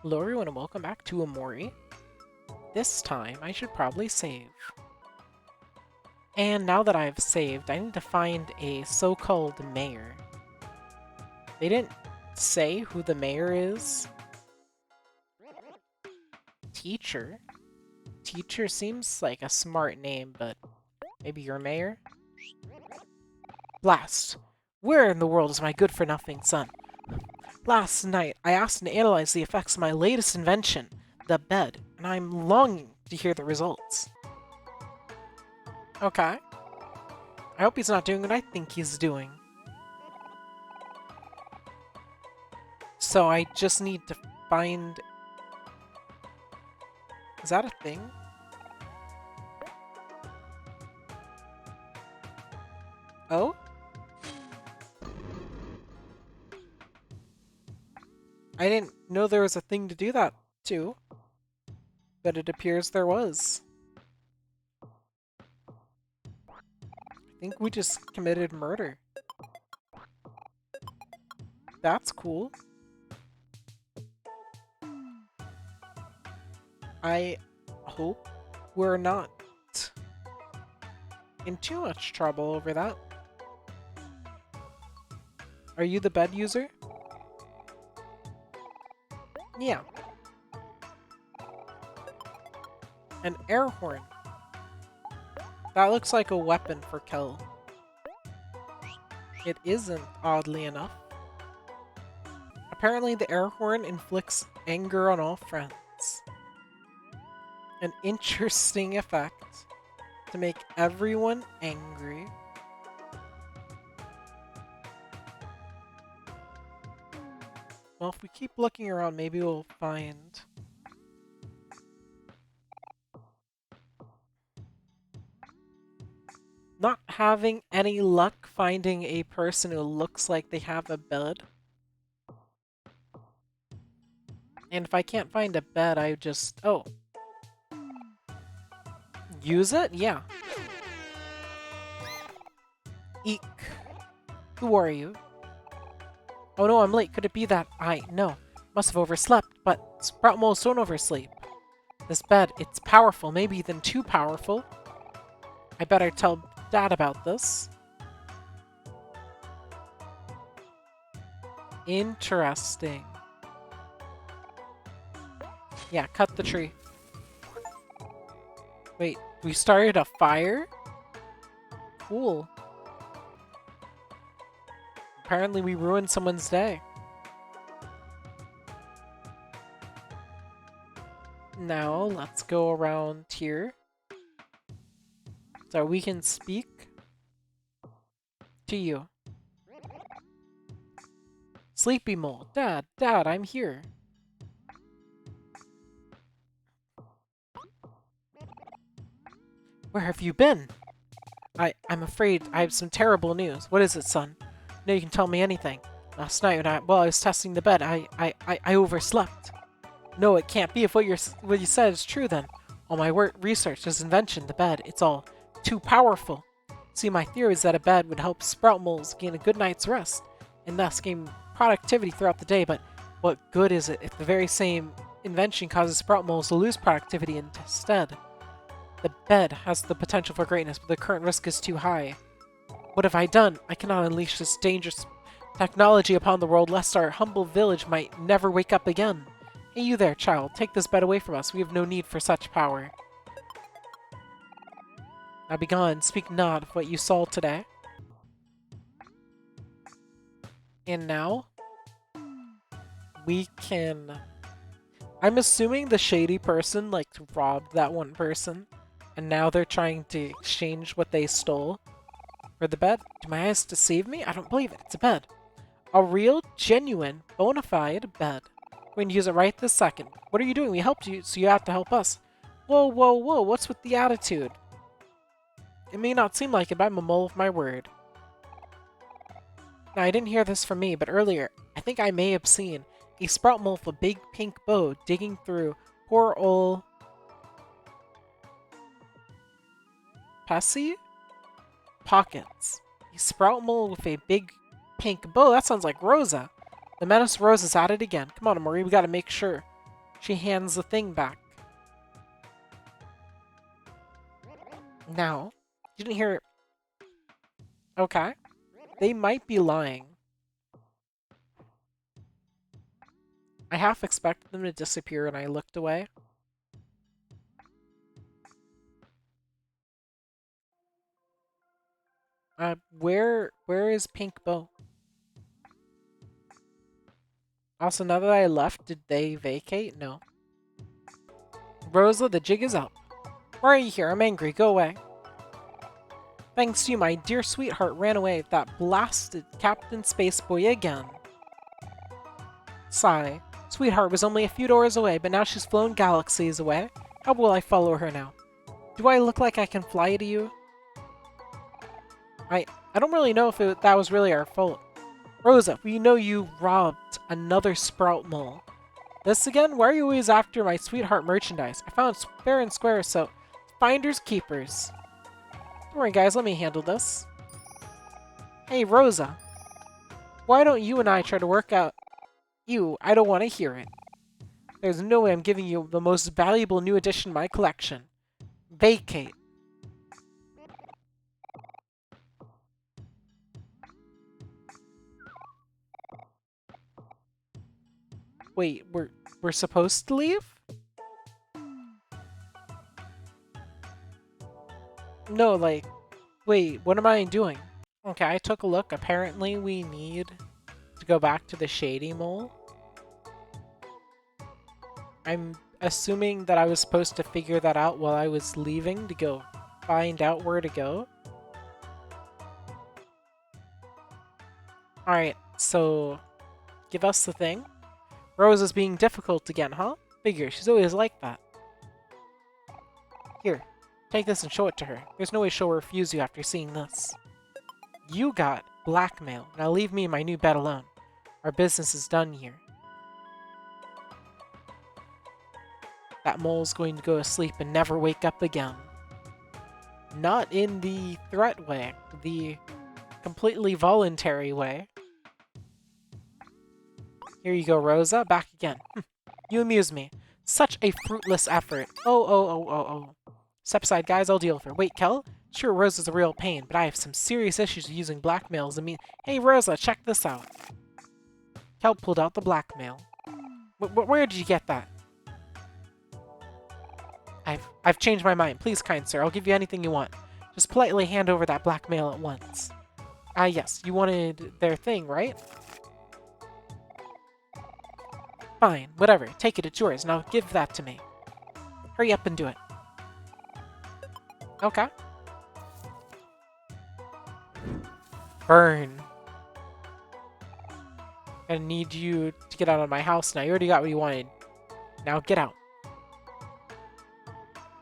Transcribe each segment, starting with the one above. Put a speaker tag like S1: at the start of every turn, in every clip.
S1: Hello everyone and welcome back to Omori. This time I should probably save. And now that I've saved, I need to find a so-called mayor. They didn't say who the mayor is. Teacher? Teacher seems like a smart name, but maybe you're mayor? Blast! Where in the world is my good-for-nothing son? Last night, I asked him to analyze the effects of my latest invention, the bed, and I'm longing to hear the results. Okay. I hope he's not doing what I think he's doing. So I just need to find... Is that a thing? Oh? I didn't know there was a thing to do that too. But it appears there was. I think we just committed murder. That's cool. I hope we're not in too much trouble over that. Are you the bed user? Yeah. An air horn. That looks like a weapon for Kel. It isn't, oddly enough. Apparently the air horn inflicts anger on all friends. An interesting effect to make everyone angry. Well, if we keep looking around, maybe we'll find... Not having any luck finding a person who looks like they have a bed. And if I can't find a bed, I just... Oh. Use it? Yeah. Eek. Who are you? Oh no, I'm late. Could it be that No. Must have overslept, but Sprout moles don't oversleep. This bed, it's powerful, maybe even too powerful. I better tell Dad about this. Interesting. Yeah, cut the tree. Wait, we started a fire? Cool. Apparently we ruined someone's day. Now, let's go around here. So we can speak to you. Sleepy Mole. Dad, I'm here. Where have you been? I'm afraid I have some terrible news. What is it, son? No, you can tell me anything. Last night while I was testing the bed, I overslept. No, it can't be if what you said is true then. All my research, this invention, the bed, it's all too powerful. See, my theory is that a bed would help sprout moles gain a good night's rest, and thus gain productivity throughout the day, but what good is it if the very same invention causes sprout moles to lose productivity instead? The bed has the potential for greatness, but the current risk is too high. What have I done? I cannot unleash this dangerous technology upon the world, lest our humble village might never wake up again. Hey, you there, child. Take this bed away from us. We have no need for such power. Now be gone. Speak not of what you saw today. And now, we can... I'm assuming the shady person, like, robbed that one person, and now they're trying to exchange what they stole for the bed. Do my eyes deceive me? I don't believe it. It's a bed. A real, genuine, bona fide bed. We're going to use it right this second. What are you doing? We helped you, so you have to help us. Whoa, whoa, whoa. What's with the attitude? It may not seem like it, but I'm a mole of my word. Now, I didn't hear this from me, but earlier, I think I may have seen a sprout mole with a big pink bow digging through poor old Pessy pockets. A sprout mole with a big pink bow. That sounds like Rosa. The menace Rosa's at it again. Come on, Omori, we gotta make sure. She hands the thing back. Now, you didn't hear... Okay. They might be lying. I half expected them to disappear and I looked away. Where is Pink Bow? Also, now that I left, did they vacate? No. Rosa, the jig is up. Why are you here? I'm angry. Go away. Thanks to you, my dear sweetheart ran away with that blasted Captain Spaceboy again. Sigh. Sweetheart was only a few doors away, but now she's flown galaxies away. How will I follow her now? Do I look like I can fly to you? I don't really know if that was really our fault. Rosa, we know you robbed another Sprout Mole. This again? Why are you always after my sweetheart merchandise? I found it fair and square, so finders keepers. Don't worry, guys, let me handle this. Hey, Rosa. Why don't you and I try to work out... I don't want to hear it. There's no way I'm giving you the most valuable new addition to my collection. Vacate. Wait, we're supposed to leave? No, like, wait, what am I doing? Okay, I took a look. Apparently we need to go back to the Shady Mole. I'm assuming that I was supposed to figure that out while I was leaving to go find out where to go. Alright, so give us the thing. Rose is being difficult again, huh? Figure, she's always like that. Here, take this and show it to her. There's no way she'll refuse you after seeing this. You got blackmail. Now leave me and my new bed alone. Our business is done here. That mole's going to go to sleep and never wake up again. Not in the threat way, the completely voluntary way. Here you go, Rosa. Back again. You amuse me. Such a fruitless effort. Oh. Step aside, guys. I'll deal with her. Wait, Kel? Sure, Rosa's a real pain, but I have some serious issues with using blackmails. Hey, Rosa, check this out. Kel pulled out the blackmail. Where did you get that? I've changed my mind. Please, kind sir, I'll give you anything you want. Just politely hand over that blackmail at once. Yes, you wanted their thing, right? Fine, whatever. Take it, it's yours. Now give that to me. Hurry up and do it. Okay. Burn. I need you to get out of my house now. You already got what you wanted. Now get out.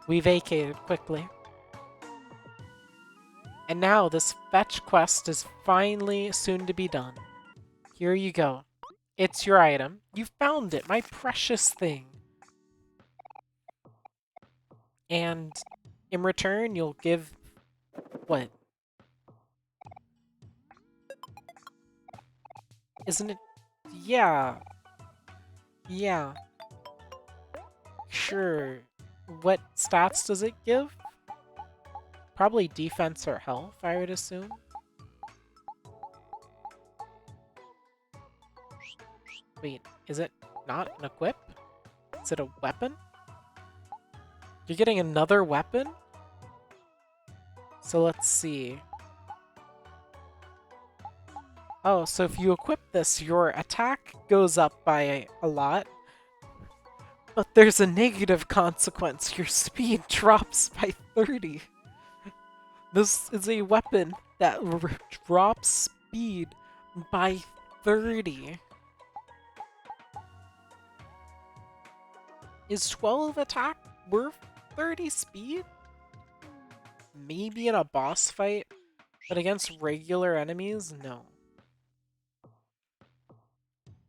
S1: We vacated quickly. And now this fetch quest is finally soon to be done. Here you go. It's your item. You found it, my precious thing. And in return, you'll give... what? Isn't it... yeah. Yeah. Sure. What stats does it give? Probably defense or health, I would assume. Wait, is it not an equip? Is it a weapon? You're getting another weapon? So let's see. Oh, so if you equip this, your attack goes up by a lot. But there's a negative consequence. Your speed drops by 30. This is a weapon that drops speed by 30. Is 12 attack worth 30 speed? Maybe in a boss fight, but against regular enemies, no.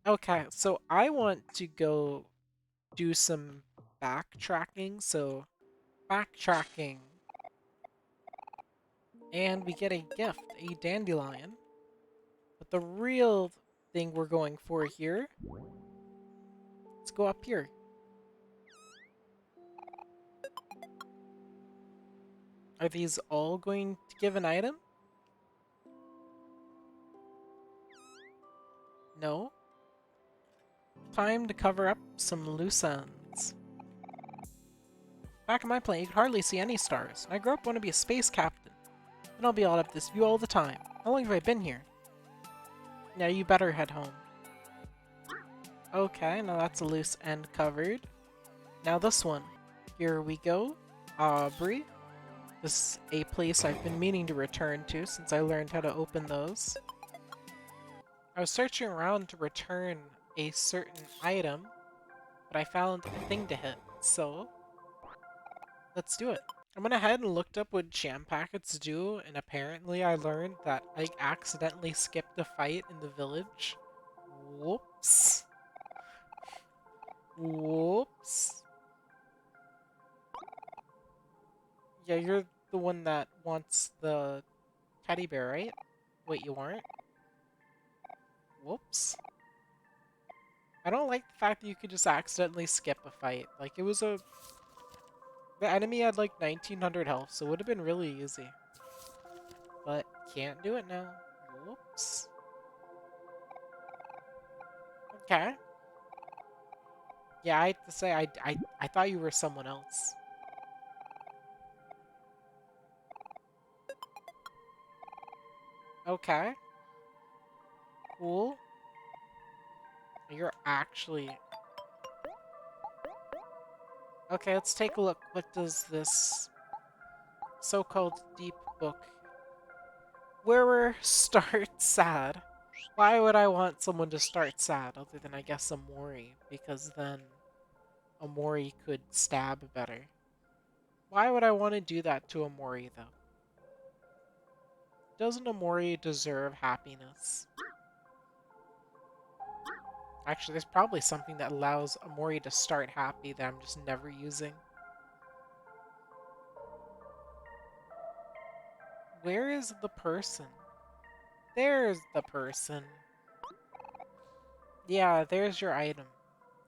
S1: Okay, so I want to go do some backtracking, so backtracking. And we get a gift, a dandelion. But the real thing we're going for here, let's go up here. Are these all going to give an item? No? Time to cover up some loose ends. Back on my planet, you could hardly see any stars. I grew up wanting to be a space captain. Then I'll be out of this view all the time. How long have I been here? Now you better head home. Okay, now that's a loose end covered. Now this one. Here we go. Aubrey. This is a place I've been meaning to return to since I learned how to open those. I was searching around to return a certain item, but I found a thing to hit, so let's do it. I went ahead and looked up what jam packets do, and apparently I learned that I accidentally skipped a fight in the village. Whoops. Whoops. Yeah, you're the one that wants the teddy bear, right? Wait, you aren't? Whoops. I don't like the fact that you could just accidentally skip a fight. Like, it was a... The enemy had like 1900 health, so it would have been really easy. But can't do it now. Whoops. Okay. Yeah, I have to say, I thought you were someone else. Okay. Cool. You're actually... Okay, let's take a look. What does this so-called deep book... Wearer start sad. Why would I want someone to start sad other than, I guess, Omori? Because then Omori could stab better. Why would I want to do that to Omori, though? Doesn't Omori deserve happiness? Actually, there's probably something that allows Omori to start happy that I'm just never using. Where is the person? There's the person. Yeah, there's your item.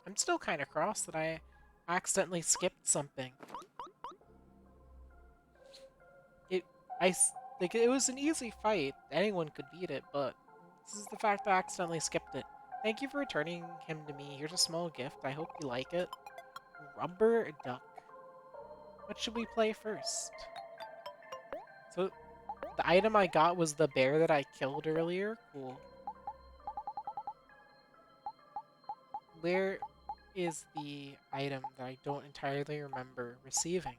S1: I'm still kind of cross that I accidentally skipped something. Like, it was an easy fight. Anyone could beat it, but this is the fact that I accidentally skipped it. Thank you for returning him to me. Here's a small gift. I hope you like it. Rubber duck. What should we play first? So, the item I got was the bear that I killed earlier. Cool. Where is the item that I don't entirely remember receiving?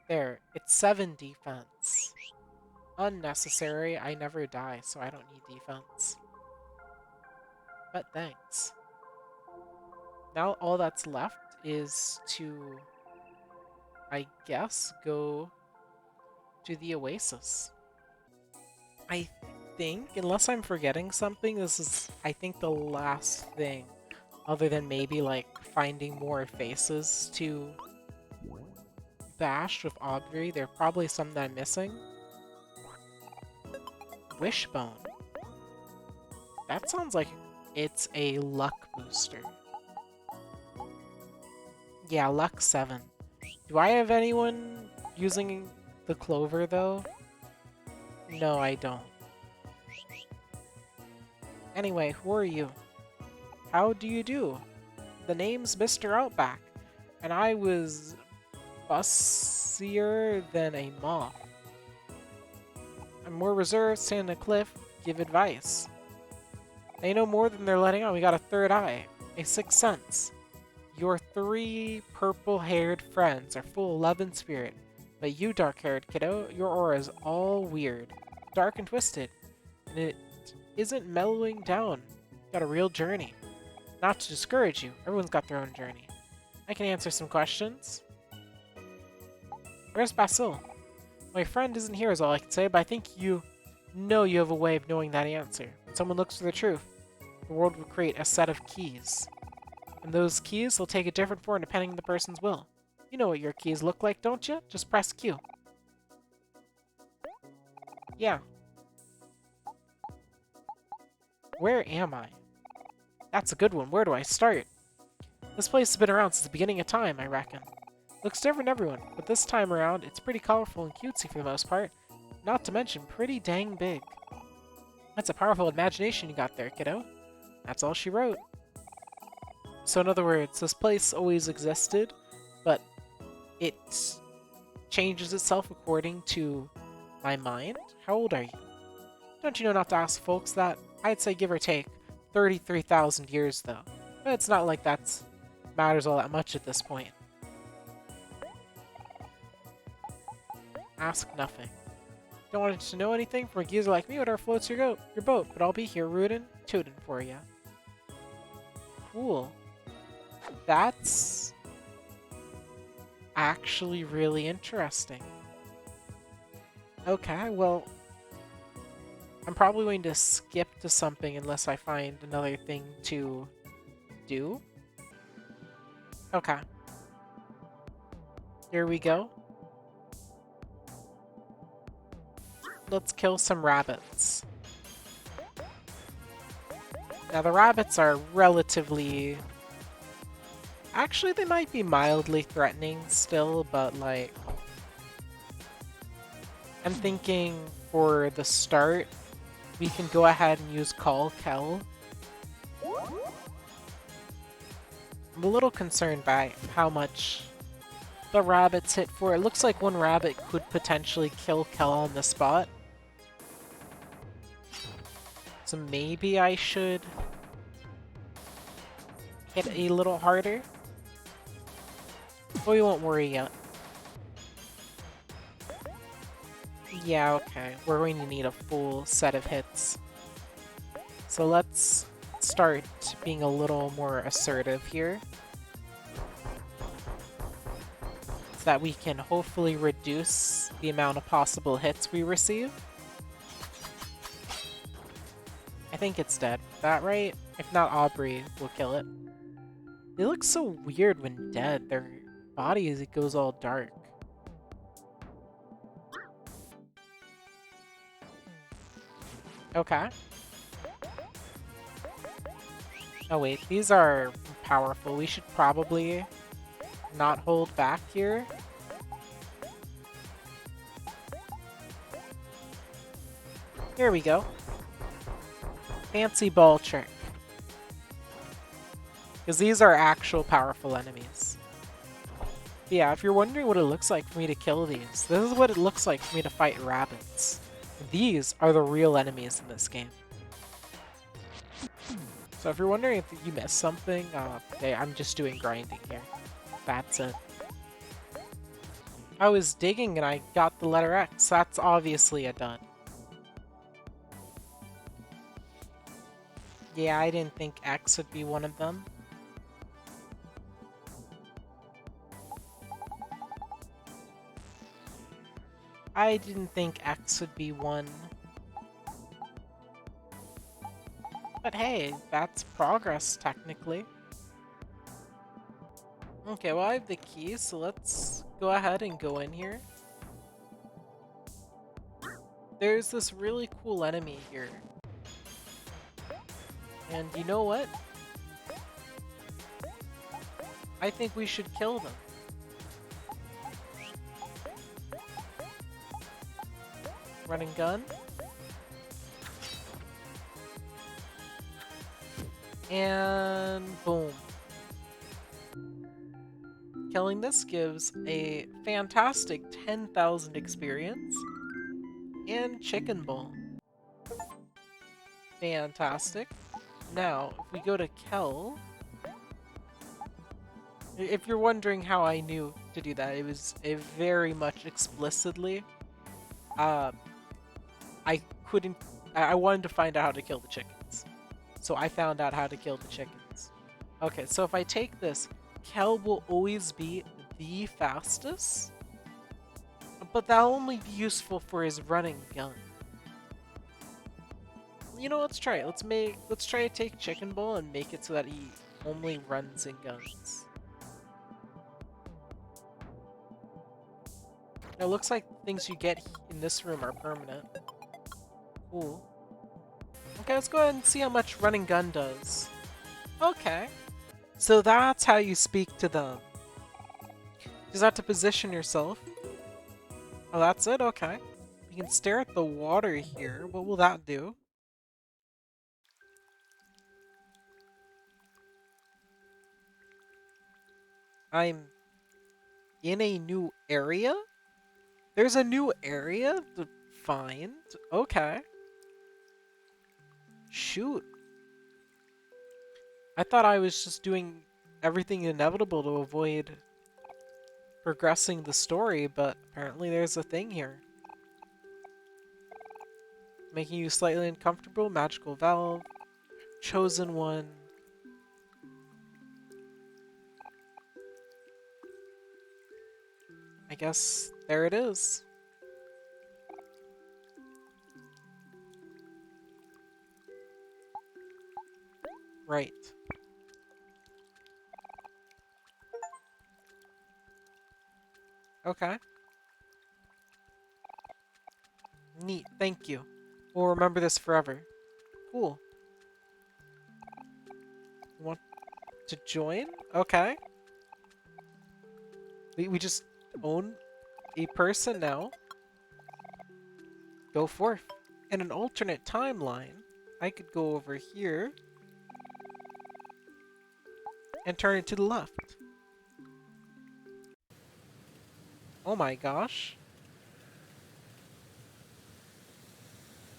S1: There, it's 7 defense. Unnecessary, I never die, so I don't need defense. But thanks. Now all that's left is to, I guess, go to the Oasis. I think, unless I'm forgetting something, this is, I think, the last thing. Other than maybe, like, finding more faces to bash with Aubrey. There are probably some that I'm missing. Wishbone. That sounds like it's a luck booster. Yeah, luck 7. Do I have anyone using the clover, though? No, I don't. Anyway, who are you? How do you do? The name's Mr. Outback, and I was bussier than a moth. I'm more reserved, stand on a cliff, give advice. They know more than they're letting on. We got a third eye, a sixth sense. Your 3 purple-haired friends are full of love and spirit, but you, dark-haired kiddo, your aura is all weird, dark and twisted, and it isn't mellowing down. Got a real journey. Not to discourage you, everyone's got their own journey. I can answer some questions. Where's Basil? My friend isn't here is all I can say, but I think you know you have a way of knowing that answer. When someone looks for the truth, the world will create a set of keys. And those keys will take a different form depending on the person's will. You know what your keys look like, don't you? Just press Q. Yeah. Where am I? That's a good one. Where do I start? This place has been around since the beginning of time, I reckon. Looks different everyone, but this time around, it's pretty colorful and cutesy for the most part. Not to mention, pretty dang big. That's a powerful imagination you got there, kiddo. That's all she wrote. So in other words, this place always existed, but it changes itself according to my mind? How old are you? Don't you know not to ask folks that? I'd say give or take 33,000 years though. But it's not like that matters all that much at this point. Ask nothing. Don't want to know anything from a geezer like me, whatever floats your boat, but I'll be here rootin', tootin' for you. Cool. That's actually really interesting. Okay, well, I'm probably going to skip to something unless I find another thing to do. Okay. Here we go. Let's kill some rabbits. Now the rabbits are relatively... Actually, they might be mildly threatening still, but like... I'm thinking for the start, we can go ahead and use Call Kel. I'm a little concerned by how much the rabbits hit for. It looks like one rabbit could potentially kill Kel on the spot. So maybe I should hit a little harder. But we won't worry yet. Yeah, okay. We're going to need a full set of hits. So let's start being a little more assertive here. So that we can hopefully reduce the amount of possible hits we receive. I think it's dead. Is that right? If not, Aubrey will kill it. They look so weird when dead. Their bodies, it goes all dark. Okay. Oh wait, these are powerful. We should probably not hold back here. Here we go. Fancy ball trick. Because these are actual powerful enemies. Yeah, if you're wondering what it looks like for me to kill these, this is what it looks like for me to fight rabbits. These are the real enemies in this game. So if you're wondering if you missed something, okay, I'm just doing grinding here. That's it. I was digging and I got the letter X. That's obviously a done. Yeah, I didn't think X would be one of them. I didn't think X would be one. But hey, that's progress, technically. Okay, well I have the key, so let's go ahead and go in here. There's this really cool enemy here. And you know what? I think we should kill them. Run and gun. And boom. Killing this gives a fantastic 10,000 experience. And chicken bowl. Fantastic. Now, if we go to Kel... If you're wondering how I knew to do that, it was very much explicitly. I wanted to find out how to kill the chickens. So I found out how to kill the chickens. Okay, so if I take this, Kel will always be the fastest. But that'll only be useful for his running gun. You know, let's try it. Let's try to take Chicken Bowl and make it so that he only runs and guns. Now, it looks like things you get in this room are permanent. Cool. Okay, let's go ahead and see how much running gun does. Okay. So that's how you speak to them. Just have to position yourself. Oh, that's it? Okay. You can stare at the water here. What will that do? I'm in a new area? There's a new area to find? Okay. Shoot. I thought I was just doing everything inevitable to avoid progressing the story, but apparently there's a thing here. Making you slightly uncomfortable, magical valve, chosen one. I guess there it is. Right. Okay. Neat, thank you. We'll remember this forever. Cool. Want to join? Okay. We just own a person now. Go forth. In an alternate timeline, I could go over here and turn it to the left. Oh my gosh.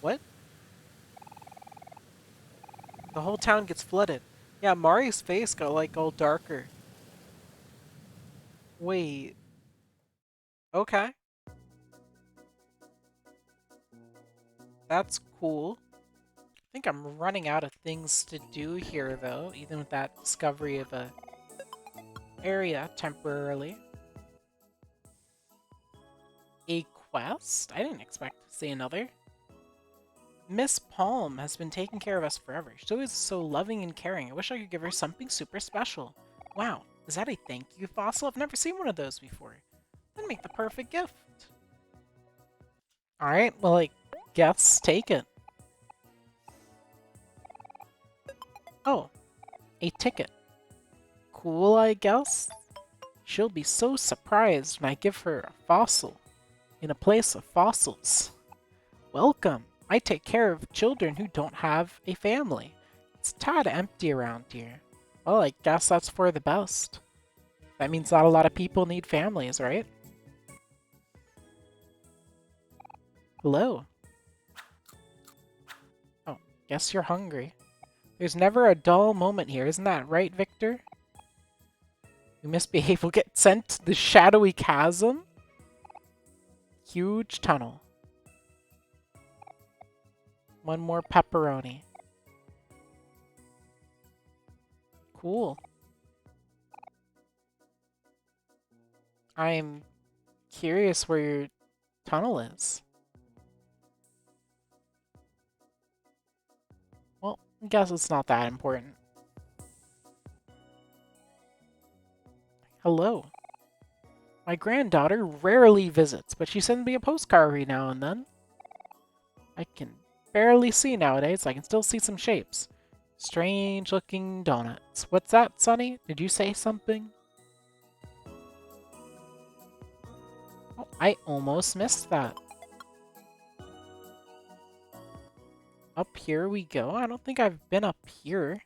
S1: What? The whole town gets flooded. Yeah, Mari's face got like all darker. Wait. Okay. That's cool. I think I'm running out of things to do here though, even with that discovery of a area temporarily. A quest? I didn't expect to see another. Miss Palm has been taking care of us forever. She's always so loving and caring. I wish I could give her something super special. Wow, is that a thank you fossil? I've never seen one of those before. That'd make the perfect gift. Alright, well, I guess take it. Oh, a ticket. Cool, I guess? She'll be so surprised when I give her a fossil in a place of fossils. Welcome. I take care of children who don't have a family. It's a tad empty around here. Well, I guess that's for the best. That means not a lot of people need families, right? Hello. Oh, guess you're hungry. There's never a dull moment here, isn't that right, Victor? You misbehave will get sent to the shadowy chasm? Huge tunnel. One more pepperoni. Cool. I'm curious where your tunnel is. Well, I guess it's not that important. Hello. My granddaughter rarely visits, but she sends me a postcard every now and then. I can barely see nowadays. I can still see some shapes. Strange looking donuts. What's that, Sonny? Did you say something? Oh, I almost missed that. Up here we go. I don't think I've been up here.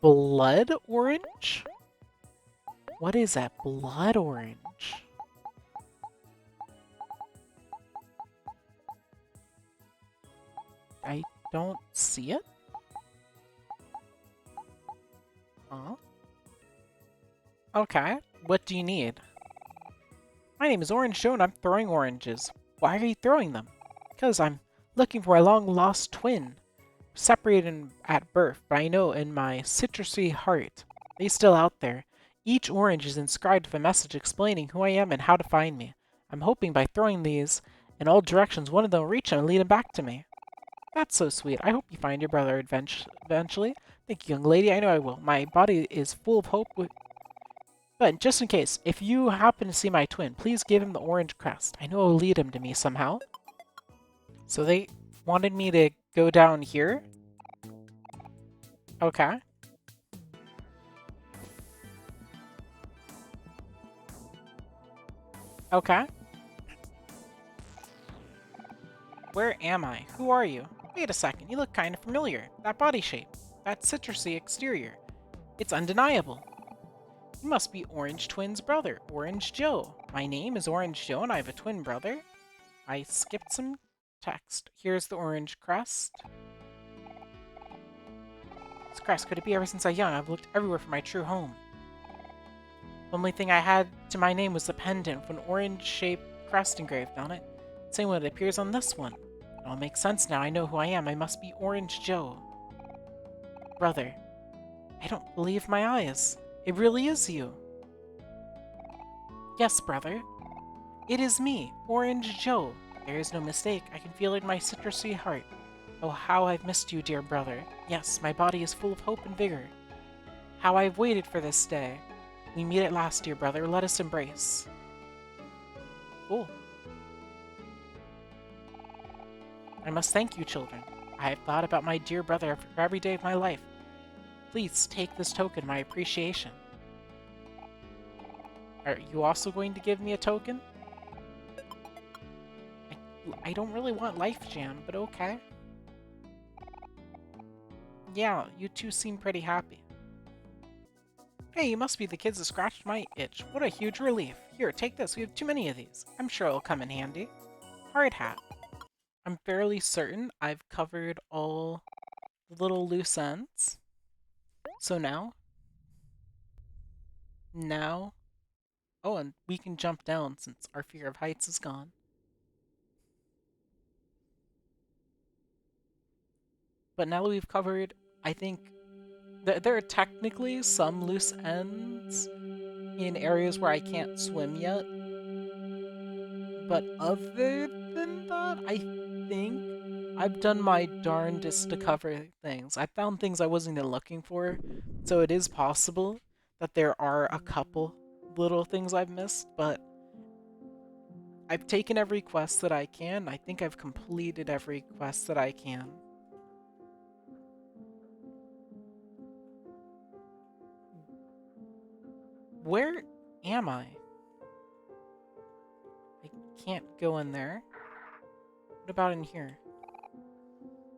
S1: Blood orange? What is that blood orange? I don't see it. Huh? Okay, what do you need? My name is Orange Joe and I'm throwing oranges. Why are you throwing them? Because I'm looking for a long-lost twin. Separated at birth, but I know in my citrusy heart, they're still out there. Each orange is inscribed with a message explaining who I am and how to find me. I'm hoping by throwing these in all directions, one of them will reach him and lead him back to me. That's so sweet. I hope you find your brother eventually. Thank you, young lady. I know I will. My body is full of hope. But just in case, if you happen to see my twin, please give him the orange crest. I know it will lead him to me somehow. So they wanted me to go down here. Okay. Okay. Where am I? Who are you? Wait a second, you look kind of familiar. That body shape, that citrusy exterior. It's undeniable. You must be Orange Twin's brother, Orange Joe. My name is Orange Joe and I have a twin brother. I skipped some text. Here's the orange crest. This crest, could it be ever since I was young? I've looked everywhere for my true home. The only thing I had to my name was the pendant with an orange-shaped crest engraved on it. Same one that appears on this one. It all makes sense now. I know who I am. I must be Orange Joe. Brother, I don't believe my eyes. It really is you. Yes, brother. It is me, Orange Joe. There is no mistake. I can feel it in my citrusy heart. Oh, how I've missed you, dear brother. Yes, my body is full of hope and vigor. How I've waited for this day. We meet at last, dear brother. Let us embrace. Cool. I must thank you, children. I have thought about my dear brother for every day of my life. Please take this token, my appreciation. Are you also going to give me a token? I don't really want Life Jam, but okay. Yeah, you two seem pretty happy. Hey, you must be the kids that scratched my itch. What a huge relief. Here, take this. We have too many of these. I'm sure it'll come in handy. Hard hat. I'm fairly certain I've covered all the little loose ends. So now, oh, and we can jump down since our fear of heights is gone. But now that we've covered, I think there are technically some loose ends in areas where I can't swim yet. But other than that, I think I've done my darndest to cover things. I found things I wasn't even looking for, so it is possible that there are a couple little things I've missed, but I've taken every quest that I can. I think I've completed every quest that I can. Where am I? I can't go in there. What about in here?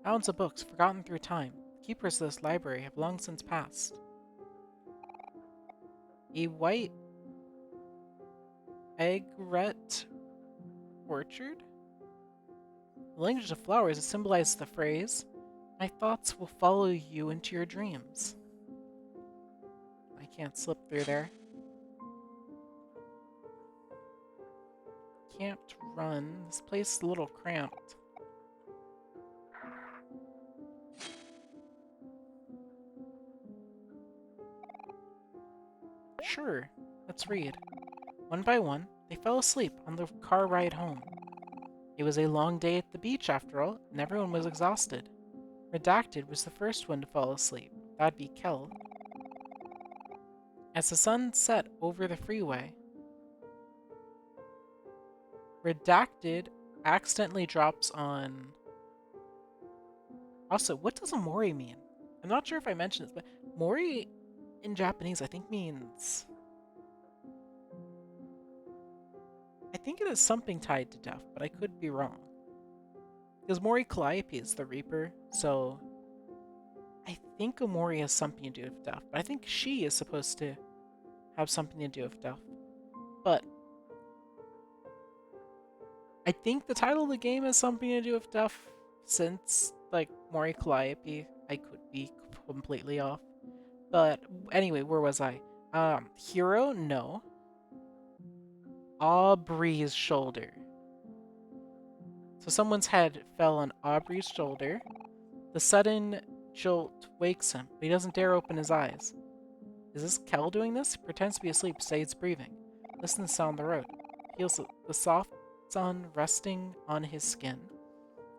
S1: Mounds of books, forgotten through time. The keepers of this library have long since passed. A white egret orchard? The language of flowers that symbolizes the phrase, my thoughts will follow you into your dreams. I can't slip through there. Can't run. This place is a little cramped. Sure, let's read. One by one, they fell asleep on the car ride home. It was a long day at the beach, after all, and everyone was exhausted. Redacted was the first one to fall asleep. That'd be Kel. As the sun set over the freeway, Redacted accidentally drops on... Also, what does Omori mean? I'm not sure if I mentioned this, but Mori in Japanese I think means... I think it is something tied to death, but I could be wrong. Because Mori Calliope is the Reaper, so I think Omori has something to do with death, but I think she is supposed to have something to do with death. But I think the title of the game has something to do with death, since, like, Mori Calliope. I could be completely off. But anyway, where was I? Hero? No. Aubrey's shoulder. So someone's head fell on Aubrey's shoulder. The sudden jolt wakes him, but he doesn't dare open his eyes. Is this Kel doing this? He pretends to be asleep, stays breathing. Listen to the sound of the road. Feels the soft sun resting on his skin,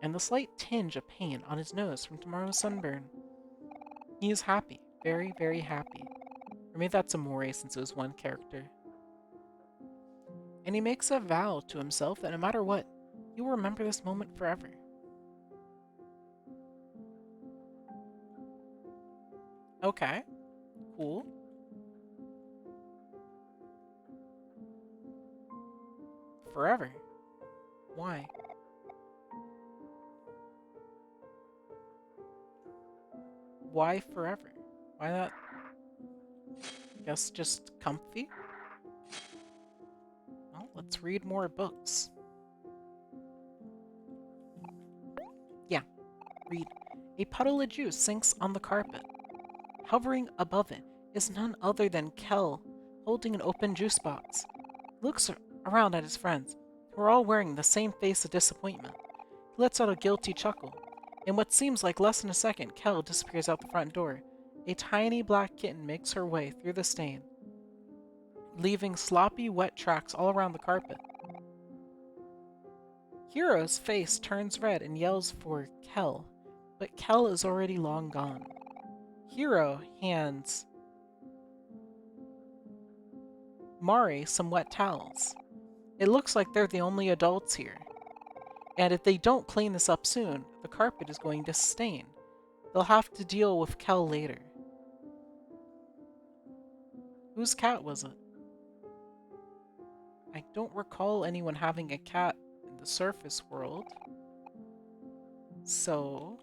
S1: and the slight tinge of pain on his nose from tomorrow's sunburn. He is happy. Very, very happy. Or maybe that's Omori since it was one character. And he makes a vow to himself that no matter what, he will remember this moment forever. Okay, cool. forever. Why? Why forever? Why not? Guess just comfy? Well, let's read more books. Yeah, read. A puddle of juice sinks on the carpet. Hovering above it is none other than Kel, holding an open juice box. He looks around at his friends, who are all wearing the same face of disappointment. He lets out a guilty chuckle. In what seems like less than a second, Kel disappears out the front door. A tiny black kitten makes her way through the stain, leaving sloppy, wet tracks all around the carpet. Hero's face turns red and yells for Kel, but Kel is already long gone. Hero hands Mari some wet towels. It looks like they're the only adults here. And if they don't clean this up soon, the carpet is going to stain. They'll have to deal with Kel later. Whose cat was it? I don't recall anyone having a cat in the surface world. So...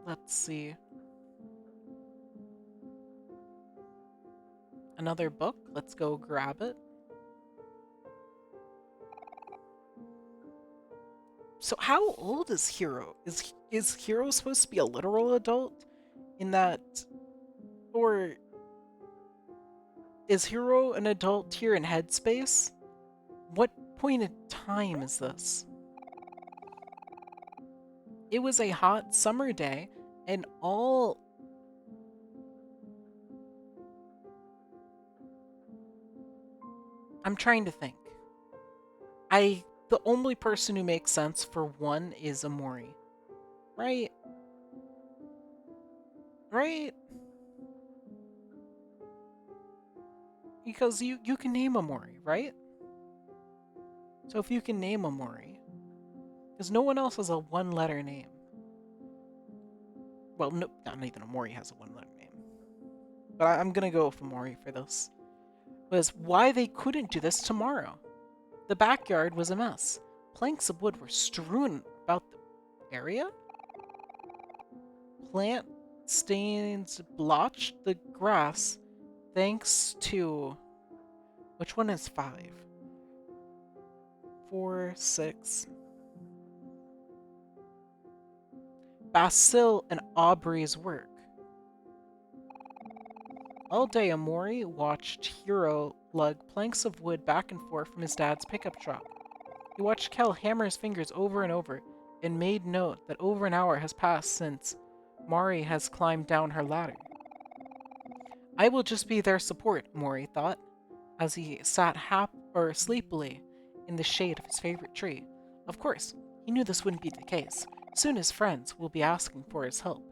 S1: let's see. Another book? Let's go grab it. So how old is Hero? Is Hero supposed to be a literal adult? In that... or... is Hero an adult here in Headspace? What point in time is this? It was a hot summer day, and all... I'm trying to think. The only person who makes sense for one is Omori. Right? Right? Because you can name Omori, right? So if you can name Omori, because no one else has a one-letter name. Well, no, not even Omori has a one-letter name. But I'm gonna go with Omori for this. Was why they couldn't do this tomorrow. The backyard was a mess. Planks of wood were strewn about the area. Plant stains blotched the grass thanks to... which one is 5? 4, 6... Basil and Aubrey's work. All day, Omori watched Hiro lug planks of wood back and forth from his dad's pickup truck. He watched Kel hammer his fingers over and over, and made note that over an hour has passed since Mari has climbed down her ladder. I will just be their support, Mori thought, as he sat sleepily in the shade of his favorite tree. Of course, he knew this wouldn't be the case. Soon his friends will be asking for his help,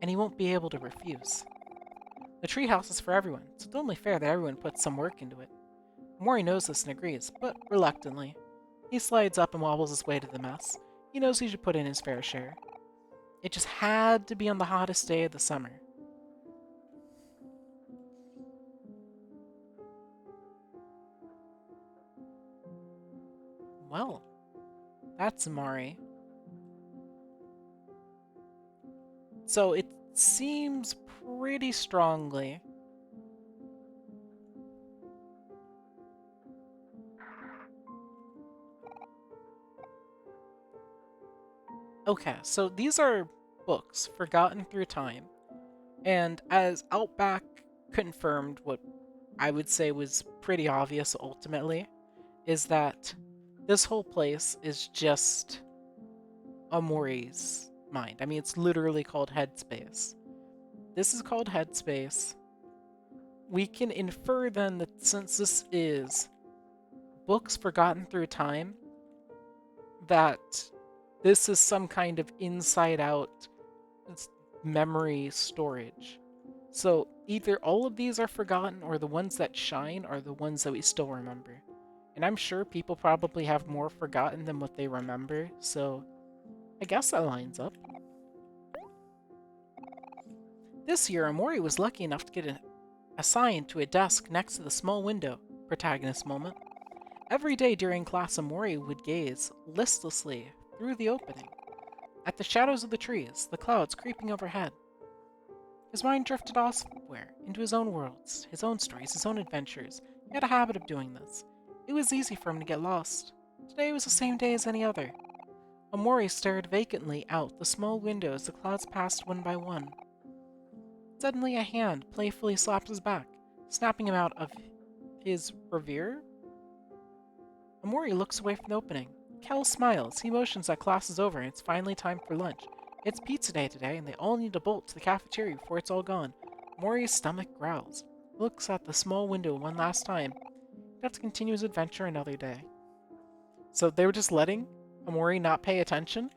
S1: and he won't be able to refuse. The treehouse is for everyone, so it's only fair that everyone puts some work into it. Mori knows this and agrees, but reluctantly. He slides up and wobbles his way to the mess. He knows he should put in his fair share. It just had to be on the hottest day of the summer. Well, that's Mari. So it seems pretty strongly okay, so these are books forgotten through time, and as Outback confirmed what I would say was pretty obvious ultimately, is that this whole place is just Omori's mind. I mean, it's literally called Headspace. This is called Headspace. We can infer then that since this is books forgotten through time, that this is some kind of inside-out memory storage. So either all of these are forgotten, or the ones that shine are the ones that we still remember. And I'm sure people probably have more forgotten than what they remember, so I guess that lines up. This year, Omori was lucky enough to get assigned to a desk next to the small window. Protagonist moment. Every day during class, Omori would gaze listlessly through the opening at the shadows of the trees, the clouds creeping overhead. His mind drifted elsewhere, into his own worlds, his own stories, his own adventures. He had a habit of doing this. It was easy for him to get lost. Today was the same day as any other. Omori stared vacantly out the small window as the clouds passed one by one. Suddenly a hand playfully slapped his back, snapping him out of his reverie. Omori looks away from the opening. Kel smiles. He motions that class is over and it's finally time for lunch. It's pizza day today, and they all need to bolt to the cafeteria before it's all gone. Omori's stomach growls. He looks at the small window one last time. He'd have to continue his adventure another day. So they were just letting Omori not pay attention?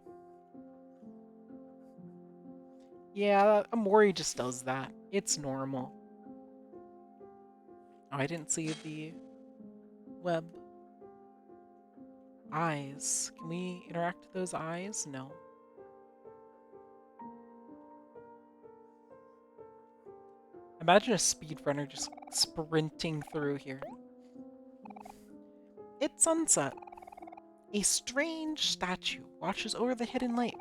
S1: Yeah, Omori just does that. It's normal. Oh, I didn't see the web. Eyes. Can we interact with those eyes? No. Imagine a speedrunner just sprinting through here. It's sunset. A strange statue watches over the hidden lake.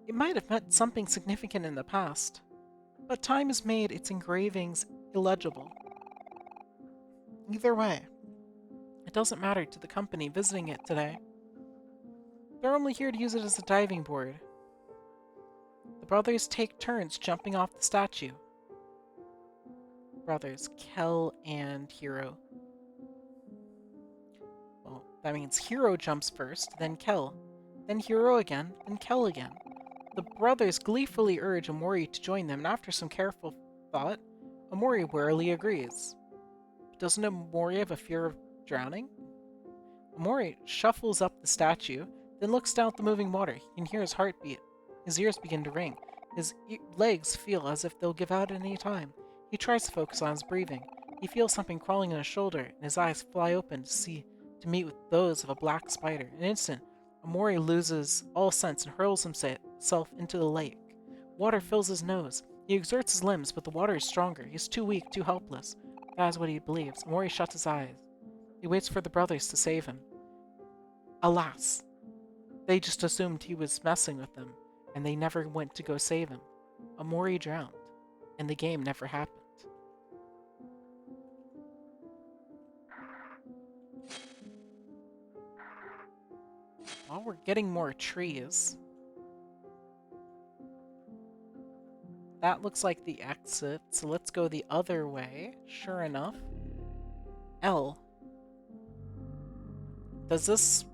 S1: It might have meant something significant in the past, but time has made its engravings illegible. Either way, it doesn't matter to the company visiting it today. They're only here to use it as a diving board. The brothers take turns jumping off the statue. Brothers, Kel and Hiro. Well, that means Hiro jumps first, then Kel, then Hiro again, then Kel again. The brothers gleefully urge Omori to join them, and after some careful thought, Omori warily agrees. Doesn't Omori have a fear of drowning? Omori shuffles up the statue, then looks down at the moving water. He can hear his heartbeat. His ears begin to ring. His legs feel as if they'll give out at any time. He tries to focus on his breathing. He feels something crawling in his shoulder, and his eyes fly open to meet with those of a black spider. In an instant, Omori loses all sense and hurls himself into the lake. Water fills his nose. He exerts his limbs, but the water is stronger. He is too weak, too helpless. That is what he believes. Omori shuts his eyes. He waits for the brothers to save him. Alas, they just assumed he was messing with them, and they never went to go save him. Omori drowned, and the game never happened. Well, we're getting more trees. That looks like the exit, so let's go the other way. Sure enough. L. Does this...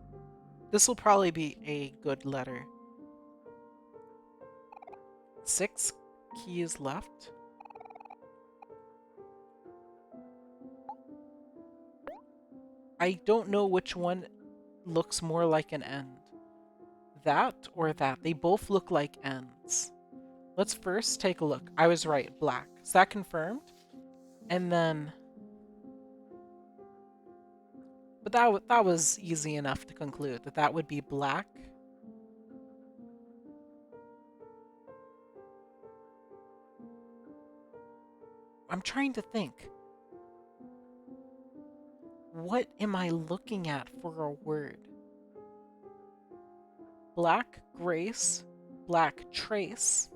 S1: This will probably be a good letter. 6 keys left. I don't know which one looks more like an end. That or that. They both look like ends. Let's first take a look. I was right, black. Is that confirmed? And then... But that was easy enough to conclude, that that would be black. I'm trying to think. What am I looking at for a word? Black Grace, Black Trace.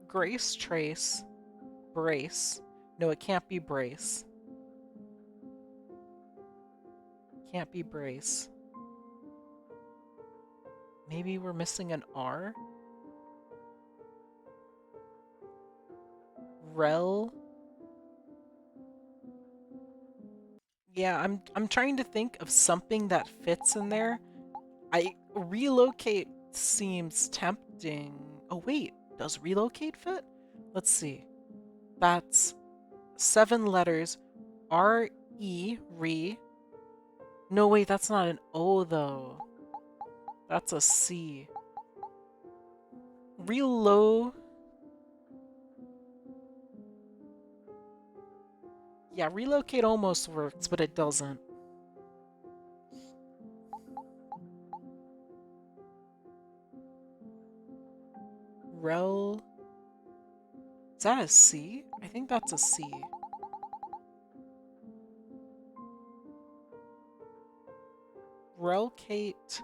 S1: Grace Trace, Brace. No, it can't be Brace. Can't be Brace. Maybe we're missing an R? Rel? Yeah, I'm trying to think of something that fits in there. Relocate seems tempting. Oh wait, does relocate fit? Let's see. That's 7 letters. R-E, re. No, wait, that's not an O, though. That's a C. Relo... Yeah, relocate almost works, but it doesn't. Rel. Is that a C? I think that's a C. Relocate.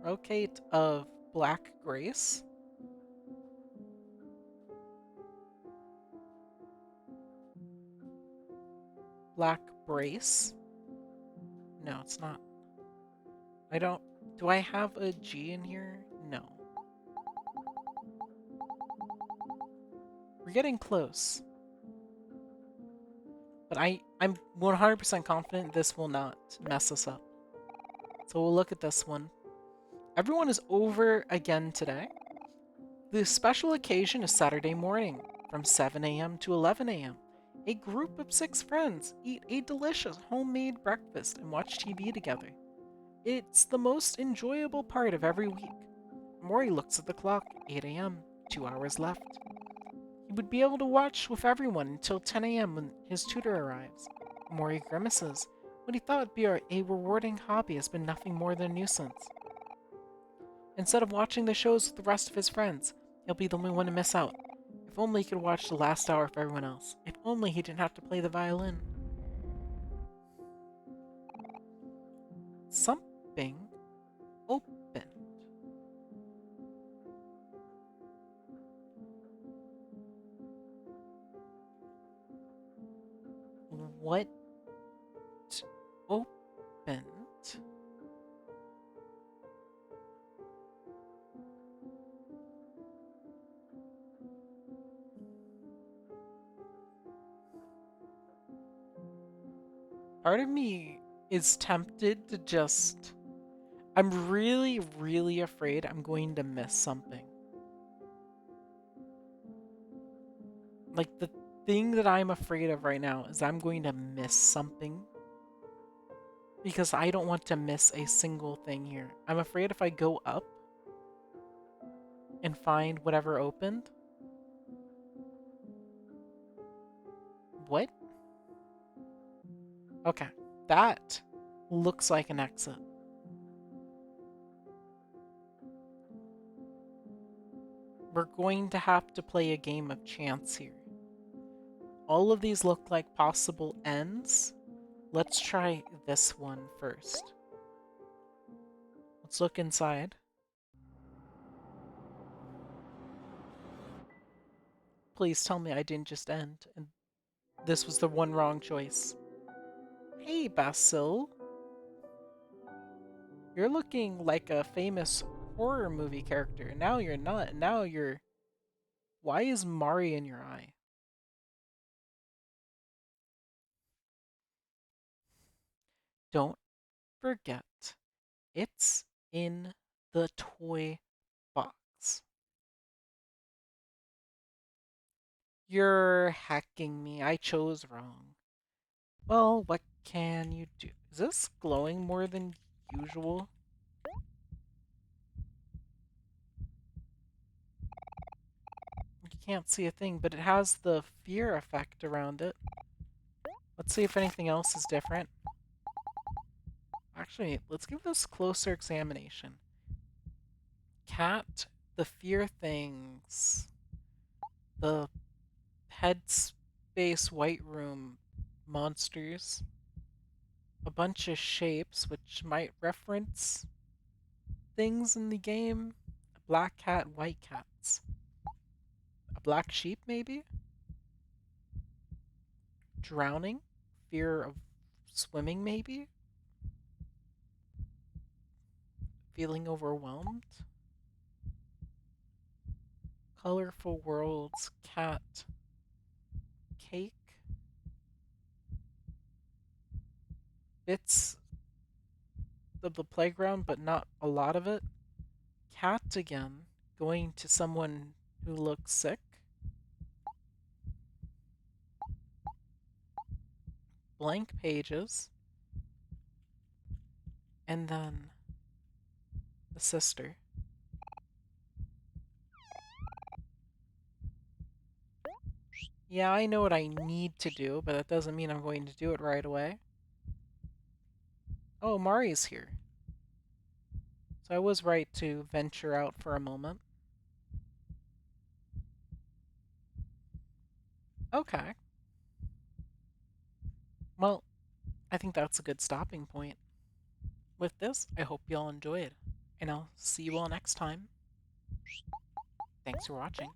S1: Relocate of Black Grace. Black Brace. No, it's not. I don't. Do I have a G in here? No. We're getting close. But I'm 100% confident this will not mess us up. So we'll look at this one. Everyone is over again today. The special occasion is Saturday morning from 7 a.m. to 11 a.m. A group of 6 friends eat a delicious homemade breakfast and watch TV together. It's the most enjoyable part of every week. Omori looks at the clock, 8 a.m., 2 hours left. He would be able to watch with everyone until 10 a.m. when his tutor arrives. Omori grimaces. What he thought would be a rewarding hobby has been nothing more than a nuisance. Instead of watching the shows with the rest of his friends, he'll be the only one to miss out. If only he could watch the last hour for everyone else. If only he didn't have to play the violin. Something opened. What opened? Part of me is tempted to just... I'm really, really afraid I'm going to miss something. Like, the thing that I'm afraid of right now is I'm going to miss something. Because I don't want to miss a single thing here. I'm afraid if I go up and find whatever opened... What? Okay, that looks like an exit. We're going to have to play a game of chance here. All of these look like possible ends. Let's try this one first. Let's look inside. Please tell me I didn't just end and this was the one wrong choice. Hey, Basil. You're looking like a famous horror movie character. Now you're not. Now you're... Why is Mari in your eye? Don't forget, it's in the toy box. You're hacking me. I chose wrong. Well, what can you do? Is this glowing more than usual? You can't see a thing, but it has the fear effect around it. Let's see if anything else is different. Actually, let's give this closer examination. Cat, the fear things, the headspace white room monsters, a bunch of shapes which might reference things in the game. A black cat, white cats. A black sheep, maybe? Drowning? Fear of swimming, maybe? Feeling overwhelmed? Colorful worlds, cat, cake, bits of the playground, but not a lot of it. Cat again, going to someone who looks sick. Blank pages. And then the sister. Yeah, I know what I need to do, but that doesn't mean I'm going to do it right away. Oh, Mari's here. So I was right to venture out for a moment. Okay. Well, I think that's a good stopping point. With this, I hope you all enjoyed, and I'll see you all next time. Thanks for watching.